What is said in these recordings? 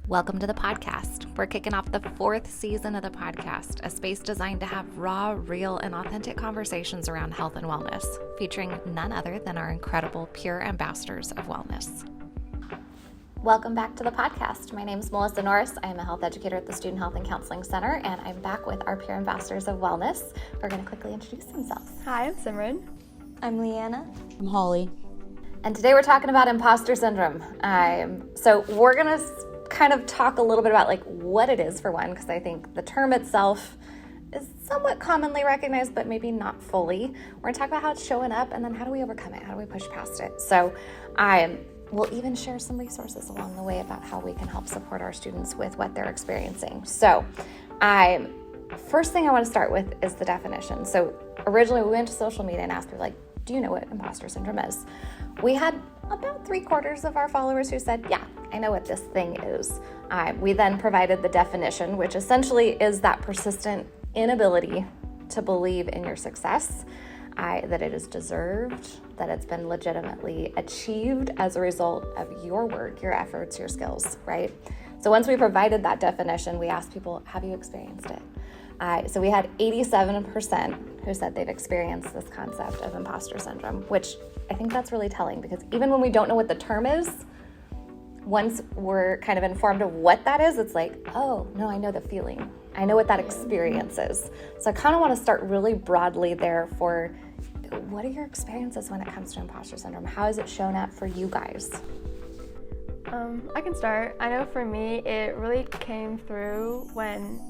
Welcome to the podcast. We're kicking off the 4th season of the podcast, a space designed to have raw, real, and authentic conversations around health and wellness, featuring none other than our incredible pure ambassadors of wellness. Welcome back to the podcast. My name is Melissa Norris. I am a health educator at the Student Health and Counseling Center, and I'm back with our pure ambassadors of wellness. We're going to quickly introduce themselves. Hi, I'm Simran. I'm Liana. I'm Holly. And today we're talking about imposter syndrome. So we're going to kind of talk a little bit about like what it is for one, because I think the term itself is somewhat commonly recognized, but maybe not fully. We're going to talk about how it's showing up, and then how do we overcome it? How do we push past it? So we'll even share some resources along the way about how we can help support our students with what they're experiencing. So first thing I want to start with is the definition. So originally we went to social media and asked people, like, do you know what imposter syndrome is? We had about 3/4 of our followers who said, yeah, I know what this thing is. We then provided the definition, which essentially is that persistent inability to believe in your success, that it is deserved, that it's been legitimately achieved as a result of your work, your efforts, your skills, right? So once we provided that definition, we asked people, have you experienced it? So we had 87% who said they've experienced this concept of imposter syndrome, which I think that's really telling, because even when we don't know what the term is, once we're kind of informed of what that is, it's like, oh, no, I know the feeling. I know what that experience is. So I kind of want to start really broadly there for what are your experiences when it comes to imposter syndrome? How has it shown up for you guys? I can start. I know for me, it really came through when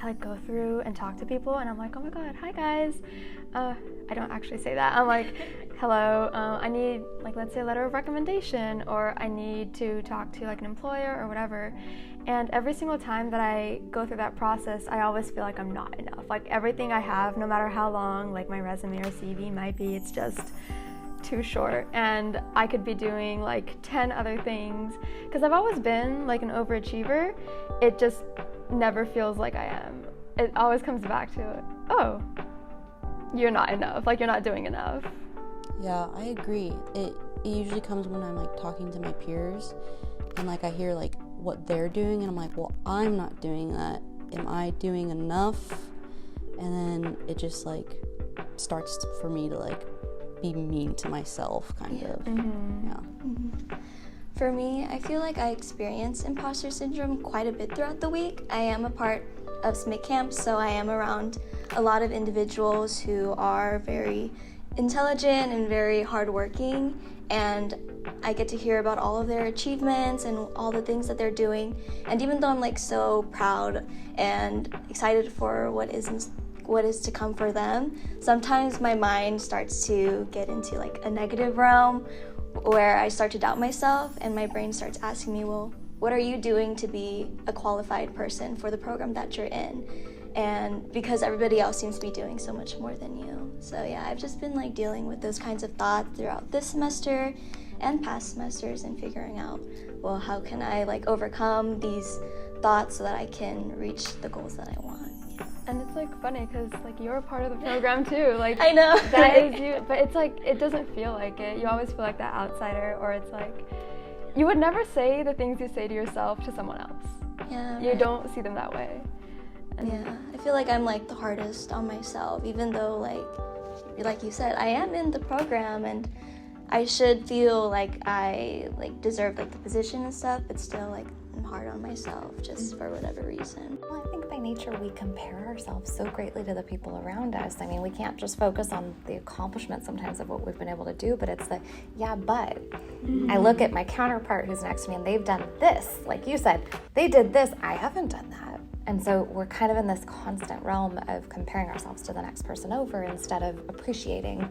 I go through and talk to people, and I'm like, oh my God, hi guys. I don't actually say that. I'm like, hello, I need, let's say a letter of recommendation, or I need to talk to an employer or whatever. And every single time that I go through that process, I always feel like I'm not enough. Everything I have, no matter how long my resume or CV might be, it's just too short, and I could be doing 10 other things, because I've always been an overachiever. It just never feels like I am. It always comes back to, oh, you're not enough, you're not doing enough. Yeah, I agree. It usually comes when I'm talking to my peers, and I hear what they're doing, and I'm like, well, I'm not doing that. Am I doing enough? And then it just starts for me to be mean to myself, kind of. Mm-hmm. Yeah. Mm-hmm. For me, I feel like I experience imposter syndrome quite a bit throughout the week. I am a part of SMIC camp, so I am around a lot of individuals who are very intelligent and very hardworking, and I get to hear about all of their achievements and all the things that they're doing. And even though I'm so proud and excited for what is to come for them, sometimes my mind starts to get into a negative realm where I start to doubt myself, and my brain starts asking me, well, what are you doing to be a qualified person for the program that you're in? And because everybody else seems to be doing so much more than you. So yeah, I've just been dealing with those kinds of thoughts throughout this semester and past semesters, and figuring out, well, how can I overcome these thoughts so that I can reach the goals that I want. And it's funny because you're a part of the program too. I know. That is you, but it's it doesn't feel like it. You always feel like that outsider, or it's you would never say the things you say to yourself to someone else. Yeah. You don't see them that way. And yeah, I feel like I'm the hardest on myself, even though like you said, I am in the program and I should feel like I deserve the position and stuff, but still I'm hard on myself just for whatever reason. Well, I think by nature we compare ourselves so greatly to the people around us. I mean, we can't just focus on the accomplishment sometimes of what we've been able to do, but it's but. I look at my counterpart who's next to me and they've done this. Like you said, they did this, I haven't done that. And so we're kind of in this constant realm of comparing ourselves to the next person over instead of appreciating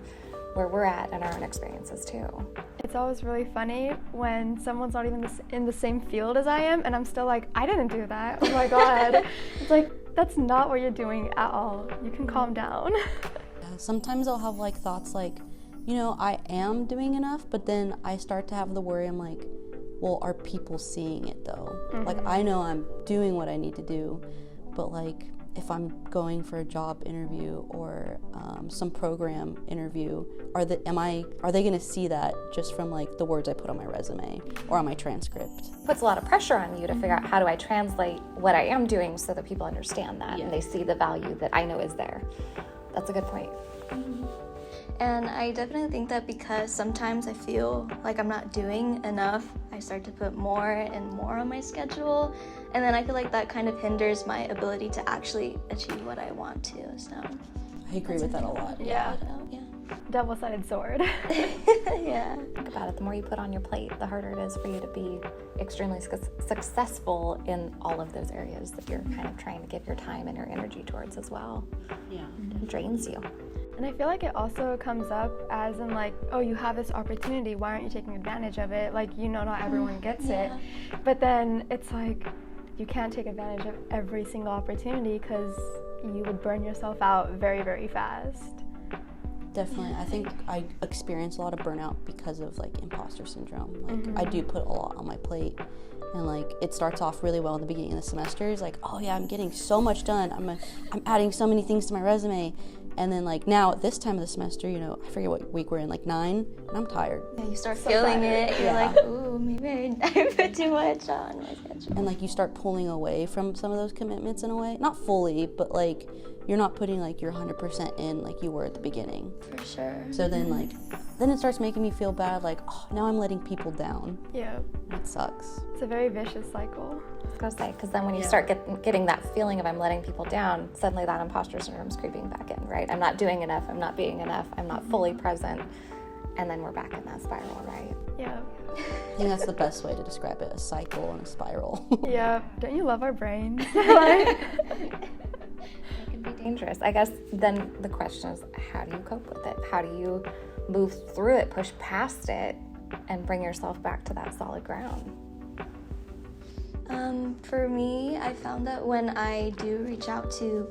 where we're at and our own experiences too. It's always really funny when someone's not even in the same field as I am, and I'm still I didn't do that. Oh my God. It's that's not what you're doing at all. You can calm down. Yeah, sometimes I'll have thoughts I am doing enough, but then I start to have the worry, I'm well, are people seeing it though? Mm-hmm. I know I'm doing what I need to do, but if I'm going for a job interview or some program interview, are they going to see that just from like the words I put on my resume or on my transcript? Puts a lot of pressure on you to figure out how do I translate what I am doing so that people understand that and they see the value that I know is there. That's a good point. And I definitely think that because sometimes I feel like I'm not doing enough, I start to put more and more on my schedule, and then I feel like that kind of hinders my ability to actually achieve what I want to. So I agree with that a lot. Yeah. Yeah. Double-sided sword. Yeah. Think about it, the more you put on your plate, the harder it is for you to be extremely successful in all of those areas that you're kind of trying to give your time and your energy towards as well. Yeah. It drains you. And I feel like it also comes up as in like, oh, you have this opportunity, why aren't you taking advantage of it? Like, not everyone gets it. But then it's like, you can't take advantage of every single opportunity because you would burn yourself out very, very fast. Definitely. I think I experience a lot of burnout because of like imposter syndrome. Like I do put a lot on my plate, and like it starts off really well in the beginning of the semester. It's like, oh yeah, I'm getting so much done. I'm adding so many things to my resume. And then like now at this time of the semester, I forget what week we're in, like 9, and I'm tired. Yeah, you start feeling it. You're like, ooh, maybe I put too much on my schedule. And like you start pulling away from some of those commitments in a way. Not fully, but like you're not putting like your 100% in like you were at the beginning. For sure. So then it starts making me feel bad, like, oh, now I'm letting people down. Yeah. It sucks. It's a very vicious cycle. I was going to say, because then when you start getting that feeling of I'm letting people down, suddenly that imposter syndrome's creeping back in, right? I'm not doing enough, I'm not being enough, I'm not fully present, and then we're back in that spiral, right? Yeah. I think that's the best way to describe it, a cycle and a spiral. Yeah. Don't you love our brains? It can be dangerous. I guess then the question is, how do you cope with it? How do you move through it, push past it, and bring yourself back to that solid ground? For me, I found that when I do reach out to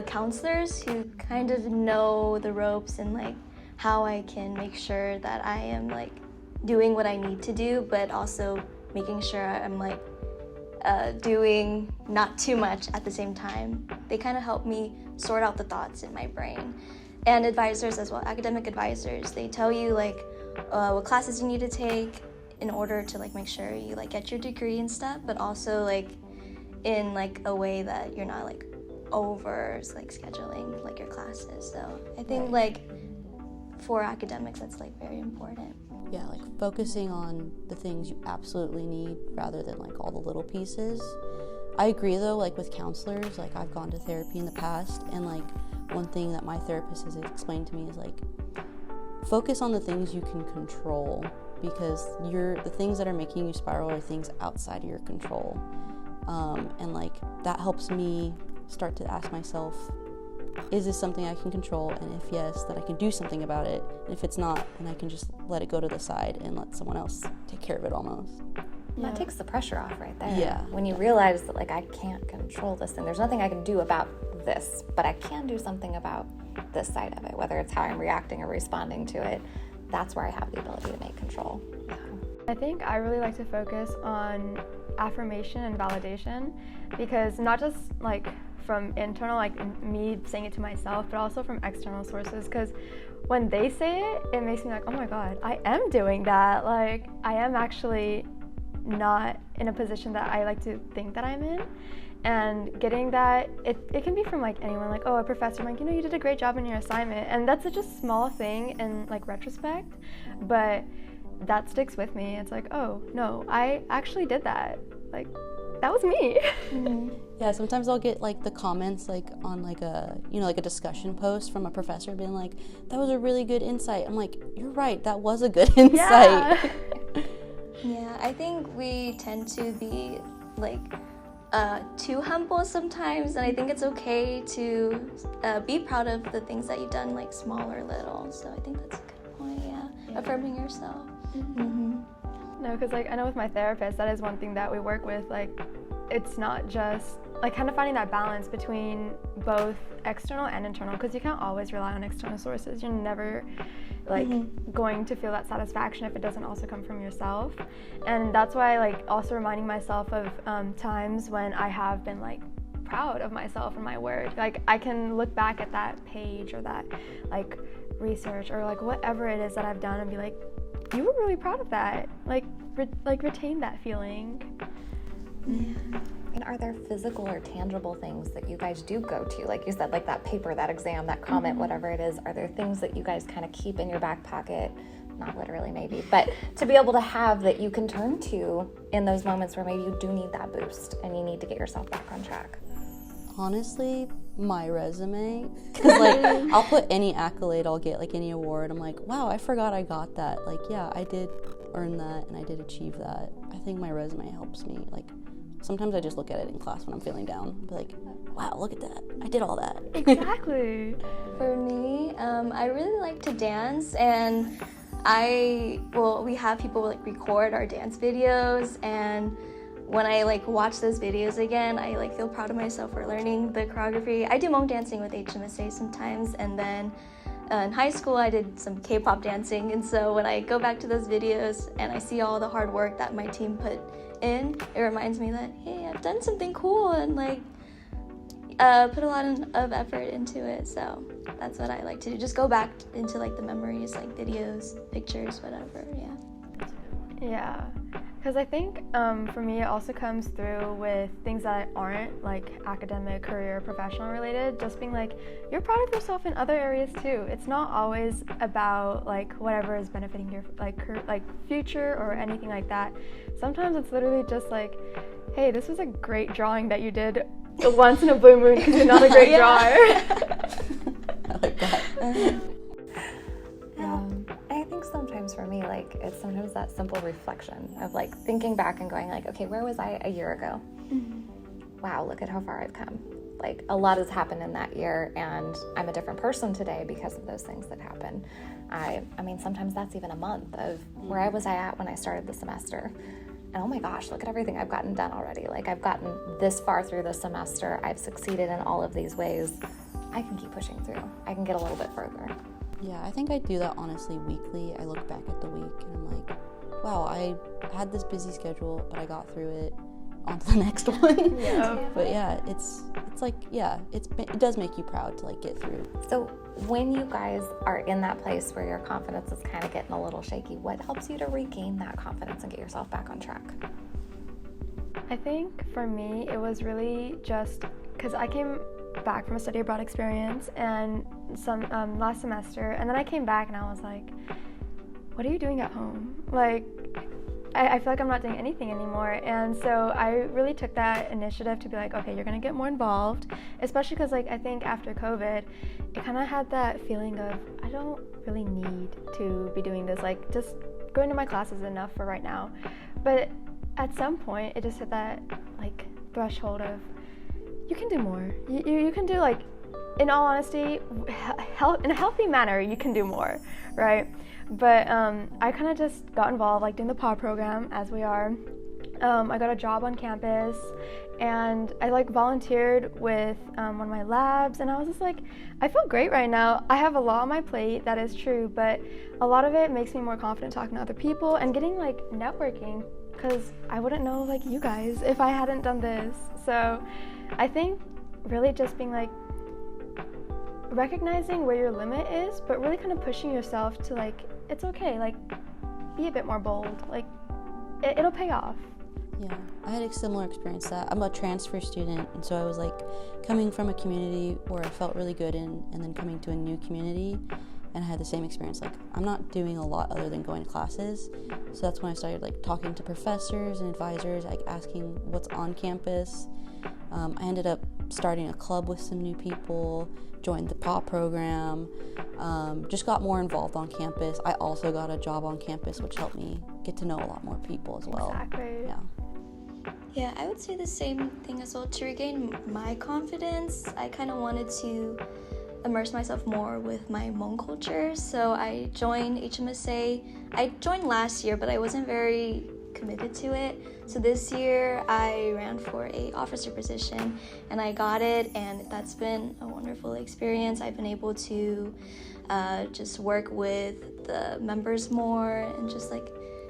counselors who kind of know the ropes and like how I can make sure that I am like doing what I need to do, but also making sure I'm like doing not too much at the same time. They kind of help me sort out the thoughts in my brain. And advisors as well, academic advisors, they tell you like what classes you need to take in order to like make sure you like get your degree and stuff, but also like in like a way that you're not like over like scheduling like your classes. So I think like for academics that's like very important. Yeah, like focusing on the things you absolutely need rather than like all the little pieces. I agree though, like with counselors, like I've gone to therapy in the past, and like one thing that my therapist has explained to me is like focus on the things you can control, because the things that are making you spiral are things outside of your control. And like that helps me start to ask myself, is this something I can control? And if yes, then I can do something about it. And if it's not, then I can just let it go to the side and let someone else take care of it almost. And that takes the pressure off right there. Yeah. When you realize that like I can't control this thing, there's nothing I can do about this, but I can do something about this side of it, whether it's how I'm reacting or responding to it. That's where I have the ability to make control. Yeah. I think I really like to focus on affirmation and validation, because not just like from internal, like me saying it to myself, but also from external sources, because when they say it, it makes me like, oh my god, I am doing that. Like I am actually not in a position that I like to think that I'm in. And getting that, it can be from like anyone, like, oh, a professor, like, you did a great job in your assignment. And that's such a small thing in like retrospect, but that sticks with me. It's like, oh no, I actually did that. Like that was me. Mm-hmm. Yeah, sometimes I'll get like the comments like on like a like a discussion post from a professor being like, that was a really good insight. I'm like, you're right, that was a good insight. Yeah. Yeah, I think we tend to be like too humble sometimes, and I think it's okay to be proud of the things that you've done, like small or little. So I think that's a good point. Yeah. Affirming yourself. Mm-hmm. No, because like I know with my therapist, that is one thing that we work with. Like it's not just like kind of finding that balance between both external and internal, because you can't always rely on external sources. You're never like going to feel that satisfaction if it doesn't also come from yourself. And that's why like also reminding myself of times when I have been like proud of myself and my work. Like, I can look back at that page or that like research or like whatever it is that I've done and be like, you were really proud of that. Like, retain that feeling. Yeah. And are there physical or tangible things that you guys do go to? Like you said, like that paper, that exam, that comment, whatever it is. Are there things that you guys kind of keep in your back pocket? Not literally maybe, but to be able to have that you can turn to in those moments where maybe you do need that boost and you need to get yourself back on track? Honestly, my resume. Because, like, I'll put any accolade I'll get, like any award. I'm like, wow, I forgot I got that. Like, yeah, I did earn that and I did achieve that. I think my resume helps me. Like, sometimes I just look at it in class when I'm feeling down. I'll be like, wow, look at that. I did all that. Exactly. For me, I really like to dance, and we have people like record our dance videos, and when I like watch those videos again, I like feel proud of myself for learning the choreography. I do monk dancing with HMSA sometimes, and then in high school I did some K-pop dancing, and so when I go back to those videos and I see all the hard work that my team put in, it reminds me that, hey, I've done something cool and like put a lot of effort into it. So that's what I like to do, just go back into like the memories, like videos, pictures, whatever. Yeah, because I think for me it also comes through with things that aren't like academic, career, professional related. Just being like, you're proud of yourself in other areas too. It's not always about like whatever is benefiting your like future or anything like that. Sometimes it's literally just like, hey, this was a great drawing that you did once in a blue moon because you're not a great drawer. I like that. I think sometimes for me, like, it's sometimes that simple reflection of like thinking back and going like, okay, where was I a year ago? Wow, look at how far I've come. Like, a lot has happened in that year, and I'm a different person today because of those things that happened. I mean, sometimes that's even a month of where was I at when I started the semester. And oh my gosh, look at everything I've gotten done already. Like, I've gotten this far through the semester. I've succeeded in all of these ways. I can keep pushing through. I can get a little bit further. Yeah, I think I do that honestly weekly. I look back at the week and I'm like, wow, I had this busy schedule, but I got through it. On to the next one. Yeah. But yeah, it's like, yeah, it does make you proud to like get through. So when you guys are in that place where your confidence is kind of getting a little shaky, what helps you to regain that confidence and get yourself back on track? I think for me it was really just because I came back from a study abroad experience and some last semester, and then I came back and I was like, what are you doing at home? Like, I feel like I'm not doing anything anymore. And so I really took that initiative to be like, okay, you're gonna get more involved, especially because like I think after COVID it kind of had that feeling of I don't really need to be doing this, like just going to my class is enough for right now. But at some point it just hit that like threshold of you can do more. You can do, like, in all honesty, in a healthy manner, you can do more, right? But I kind of just got involved, like, doing the PAW program, as we are. I got a job on campus, and I, like, volunteered with one of my labs, and I was just like, I feel great right now. I have a lot on my plate, that is true, but a lot of it makes me more confident talking to other people and getting, like, networking, because I wouldn't know, like, you guys if I hadn't done this. So I think really just being like recognizing where your limit is, but really kind of pushing yourself to like, it's okay, like be a bit more bold, like it'll pay off. Yeah, I had a similar experience that I'm a transfer student, and so I was like coming from a community where I felt really good in, and then coming to a new community, and I had the same experience. Like, I'm not doing a lot other than going to classes, so that's when I started like talking to professors and advisors, like asking what's on campus. I ended up starting a club with some new people, joined the PAW program, just got more involved on campus. I also got a job on campus, which helped me get to know a lot more people as well. Exactly. Yeah, I would say the same thing as well. To regain my confidence, I kind of wanted to immerse myself more with my Hmong culture. So I joined HMSA. I joined last year, but I wasn't very committed to it. So this year I ran for a officer position and I got it, and that's been a wonderful experience. I've been able to just work with the members more and just like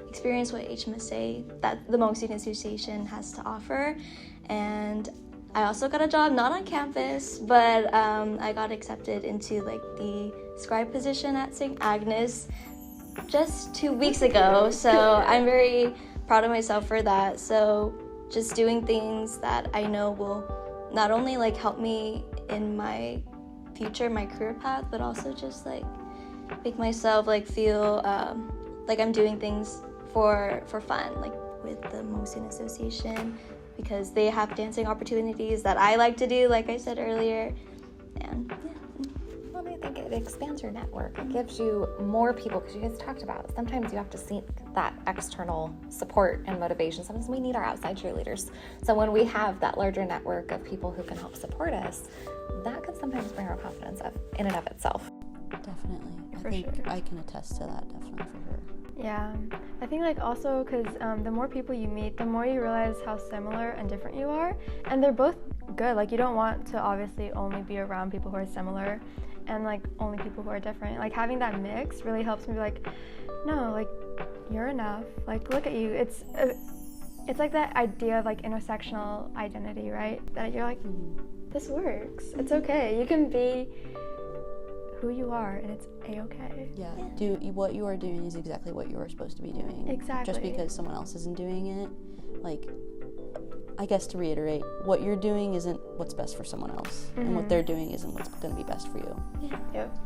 experience what HMSA, that the Hmong Student Association, has to offer. And I also got a job, not on campus, but I got accepted into like the scribe position at St. Agnes just 2 weeks ago. So I'm very proud of myself for that. So just doing things that I know will not only like help me in my future, my career path, but also just like make myself like feel like I'm doing things for fun, like with the Hmong Student Association, because they have dancing opportunities that I like to do, like I said earlier. And yeah. Well, I think it expands your network. It gives you more people, because you guys talked about it. Sometimes you have to seek that external support and motivation. Sometimes we need our outside cheerleaders. So when we have that larger network of people who can help support us, that can sometimes bring our confidence up in and of itself. Definitely. For I think sure. I can attest to that, definitely, for sure. Yeah, I think like also because the more people you meet, the more you realize how similar and different you are, and they're both good. Like you don't want to obviously only be around people who are similar and like only people who are different. Like having that mix really helps me be like, no, like you're enough. Like look at you. It's like that idea of like intersectional identity, right? That you're like, this works. It's okay. You can be who you are and it's a-okay. Yeah, what you are doing is exactly what you are supposed to be doing. Exactly. Just because someone else isn't doing it, like, I guess to reiterate, what you're doing isn't what's best for someone else, and what they're doing isn't what's going to be best for you. Yep.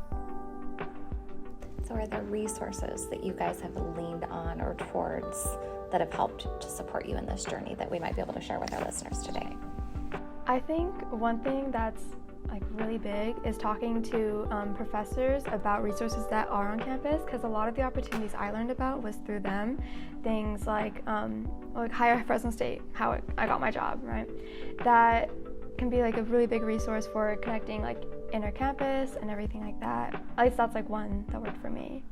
So are there resources that you guys have leaned on or towards that have helped to support you in this journey that we might be able to share with our listeners today? I think one thing that's like really big is talking to professors about resources that are on campus, because a lot of the opportunities I learned about was through them. Things like HireFresnoState, how I got my job, right? That can be like a really big resource for connecting like inner campus and everything like that. At least that's like one that worked for me.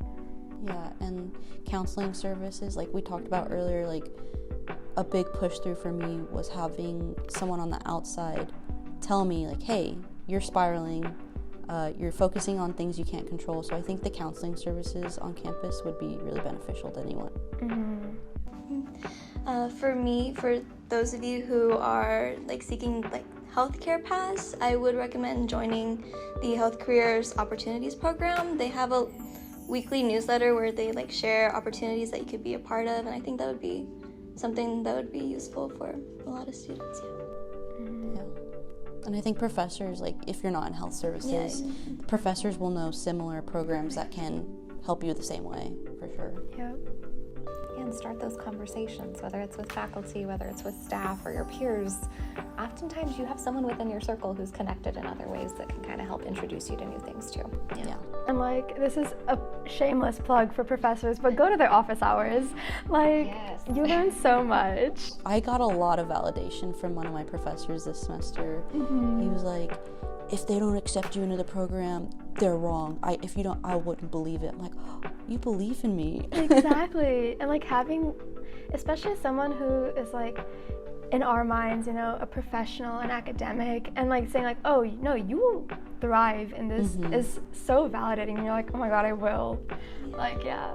Yeah, and counseling services, like we talked about earlier, like a big push through for me was having someone on the outside tell me like, hey, you're spiraling, you're focusing on things you can't control. So I think the counseling services on campus would be really beneficial to anyone. For me, for those of you who are like seeking like healthcare paths, I would recommend joining the Health Careers Opportunities Program. They have a weekly newsletter where they like share opportunities that you could be a part of, and I think that would be something that would be useful for a lot of students. Yeah. And I think professors, like if you're not in health services, professors will know similar programs that can help you the same way, for sure. Yep. And start those conversations, whether it's with faculty, whether it's with staff or your peers. Oftentimes you have someone within your circle who's connected in other ways that can kind of help introduce you to new things too. Yeah. And like, this is a shameless plug for professors, but go to their office hours. Like, you learn so much. I got a lot of validation from one of my professors this semester. He was like, if they don't accept you into the program, they're wrong. If you don't, I wouldn't believe it. I'm like, oh, you believe in me. Exactly. And like having, especially someone who is like, in our minds, you know, a professional, an academic, and like saying like, oh, no, you will thrive in this is so validating. And you're like, oh my God, I will. Like, yeah.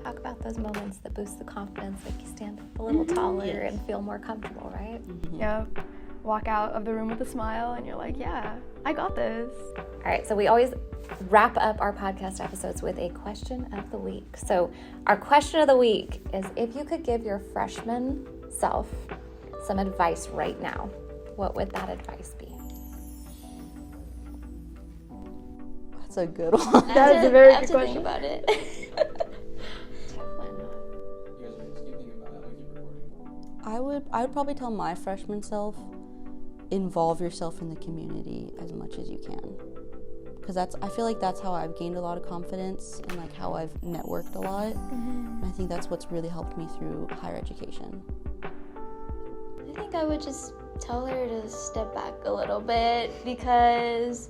Talk about those moments that boost the confidence, like you stand up a little taller and feel more comfortable, right? Yep. Walk out of the room with a smile and you're like, yeah, I got this. All right, so we always wrap up our podcast episodes with a question of the week. So our question of the week is, if you could give your freshman self some advice right now, what would that advice be? That's a good one. That is a very good think question. about it. I would probably tell my freshman self, involve yourself in the community as much as you can, because I feel like that's how I've gained a lot of confidence and like how I've networked a lot. And I think that's what's really helped me through higher education. I think I would just tell her to step back a little bit, because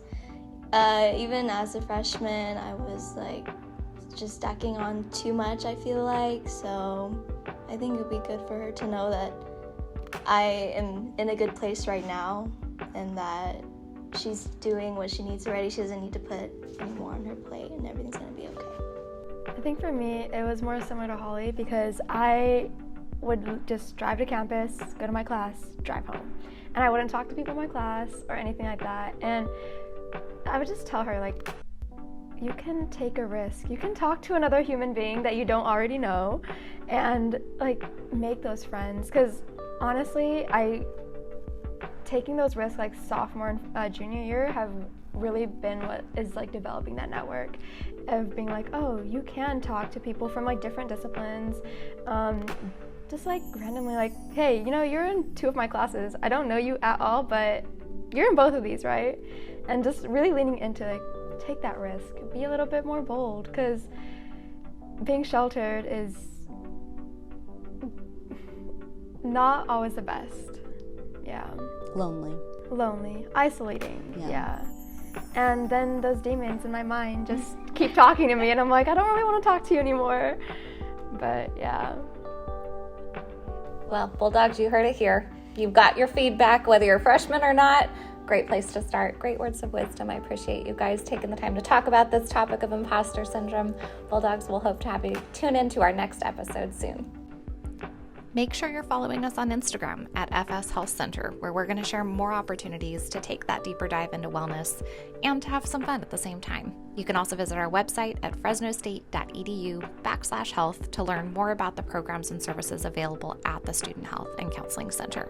even as a freshman, I was like just stacking on too much, I feel like. So I think it would be good for her to know that I am in a good place right now and that she's doing what she needs already. She doesn't need to put any more on her plate, and everything's going to be okay. I think for me, it was more similar to Holly, because I would just drive to campus, go to my class, drive home. and I wouldn't talk to people in my class or anything like that. And I would just tell her, like, you can take a risk. You can talk to another human being that you don't already know and, like, make those friends. Because honestly, taking those risks, like, sophomore and junior year have really been what is, like, developing that network of being like, oh, you can talk to people from, like, different disciplines. Just, like, randomly, like, hey, you know, you're in 2 of my classes. I don't know you at all, but you're in both of these, right? And just really leaning into, like, take that risk. Be a little bit more bold, because being sheltered is not always the best. Yeah. Lonely. Isolating. Yeah. And then those demons in my mind just keep talking to me, and I'm like, I don't really want to talk to you anymore. But yeah. Well, Bulldogs, you heard it here. You've got your feedback, whether you're a freshman or not. Great place to start. Great words of wisdom. I appreciate you guys taking the time to talk about this topic of imposter syndrome. Bulldogs, we'll hope to have you tune in to our next episode soon. Make sure you're following us on Instagram at FS Health Center, where we're going to share more opportunities to take that deeper dive into wellness and to have some fun at the same time. You can also visit our website at fresnostate.edu/health to learn more about the programs and services available at the Student Health and Counseling Center.